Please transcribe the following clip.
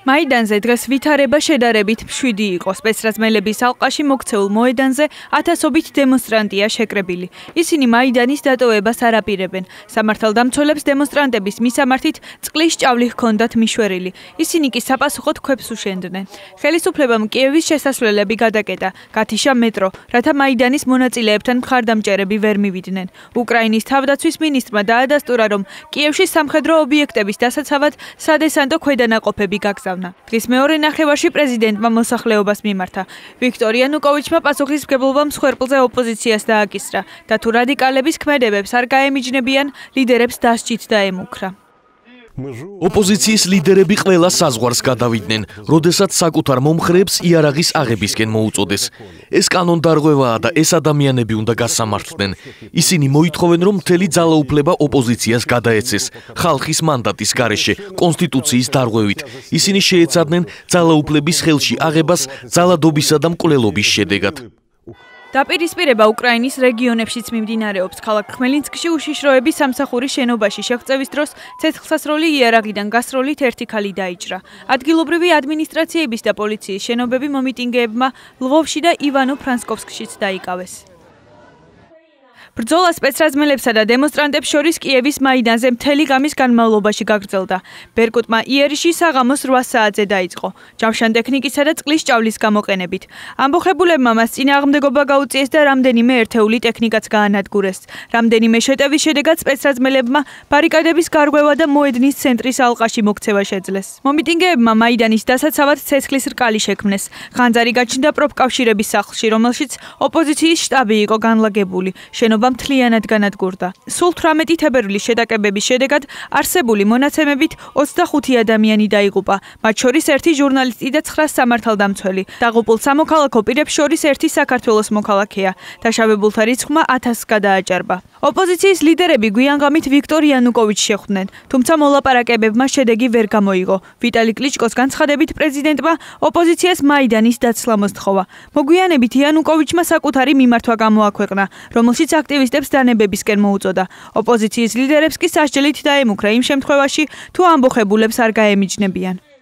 მაიდანზე დღეს ვითარება შედარებით მშვიდი იყო. სპეცრაზმელების ალყაში მოქცეულ მოედანზე ათასობით დემონსტრანტია შეკრებილი. ისინი მაიდანის დატოვებას არ აპირებენ. სამართალდამცველებს დემონსტრანტების მისამართით წყლის ჭავლი ჰქონდათ მიშვერილი. ისინი კი საპასუხოდ ქვებს უშენდნენ. ხელისუფლებამ კიევის შესასვლელები გადაკეტა, გათიშა მეტრო, რათა მაიდანის მონაწილეებთან მხარდამჭერები ვერ მივიდნენ. უკრაინის თავდაცვის მინისტრმა დაადასტურა, რომ კიევში სამხედრო ობიექტების დასაცავად სადესანტო ქვედანაყოფები გაგზავნა. დღის მეორე ნახევარში პრეზიდენტმა მოსახლეობას მიმართა. ვიქტორ იანუკოვიჩმა პასუხისმგებლობა მსხვერპლზე ოპოზიციას დააკისრა და თუ რადიკალების ქმედებებს არ გაემიჯნებიან, ლიდერებს დასჯით დაემუქრა. ოპოზიციის ლიდერები ყველა საზღვარს გადავიდნენ, როდესაც საკუთარ მომხრეებს იარაღის აღებისკენ მოუწოდეს. ეს კანონდარღვევაა და ეს ადამიანები უნდა გასამართლდნენ. ისინი მოითხოვენ, რომ მთელი ძალაუფლება ოპოზიციას გადაეცეს, ხალხის მანდატის გარეშე, კონსტიტუციის დარღვევით. ისინი შეეცადნენ ძალაუფლების ხელში აღებას ძალადობისა და მკვლელობის შედეგად. დაპირისპირება უკრაინის რეგიონებშიც მიმდინარეობს. ქალაქ ხმელინსკში უშიშროების სამსახურის შენობაში შეღწევის დროს ცეცხლსასროლი იარაღიდან გასროლით ერთი ქალი დაიჭრა. ადგილობრივი ადმინისტრაციების და პოლიციის შენობები მომიტინგეებმა ლვოვში და ივანო-ფრანკოვსკშიც დაიკავეს. ბრძოლა სპეცრაზმელებსა და დემონსტრანტებს შორის კიევის მაიდანზე მთელი ღამის განმავლობაში გაგრძელდა. ბერკუტმა იერიში საღამოს 8 საათზე დაიწყო, ჯავშანტექნიკისა და წყლის ჭავლის გამოყენებით. ამბოხებულებმა მას წინააღმდეგობა გაუწიეს და რამდენიმე ერთეული ტექნიკაც გაანადგურეს. რამდენიმე შეტევის შედეგად სპეცრაზმელებმა ბარიკადების გარღვევა და მოედნის ცენტრის ალყაში მოქცევა შეძლეს. მომიტინგეებმა მაიდანის დასაცავად ცეცხლის რკალი შექმნეს. ხანძარი გაჩნდა პროფკავშირების სახლში, რომელშიც ოპოზიციის შტაბი იყო განლაგებული. მთლიანად განადგურდა. სულ 18 თებერვლის შეტაკებების შედეგად არსებული მონაცემებით 25 ადამიანი დაიღუპა, მათ შორის ერთი ჟურნალისტი და 9 სამართალდამცველი. დაღუპულ სამოქალაქო პირებს შორის ერთი საქართველოს მოქალაქეა. დაშავებულთა რიცხვმა 1000-ს გადააჭარბა. ოპოზიციის ლიდერები გვიანღამით ვიქტორ იანუკოვიჩს შეხვდნენ, თუმცა მოლაპარაკებებმა შედეგი ვერ გამოიღო. ვიტალი კლიჩკოს განცხადებით პრეზიდენტმა ოპოზიციას მაიდანის დაცლა მოსთხოვა. მოგვიანებით იანუკოვიჩმა საკუთარი მიმართვა გამოაქვეყნა, რომელშიც აქტივისტებს დანებებისკენ მოუწოდა. ოპოზიციის ლიდერებს კი სასჯელით დაემუქრა იმ შემთხვევაში, თუ ამბოხებულებს არ გაემიჯნებიან.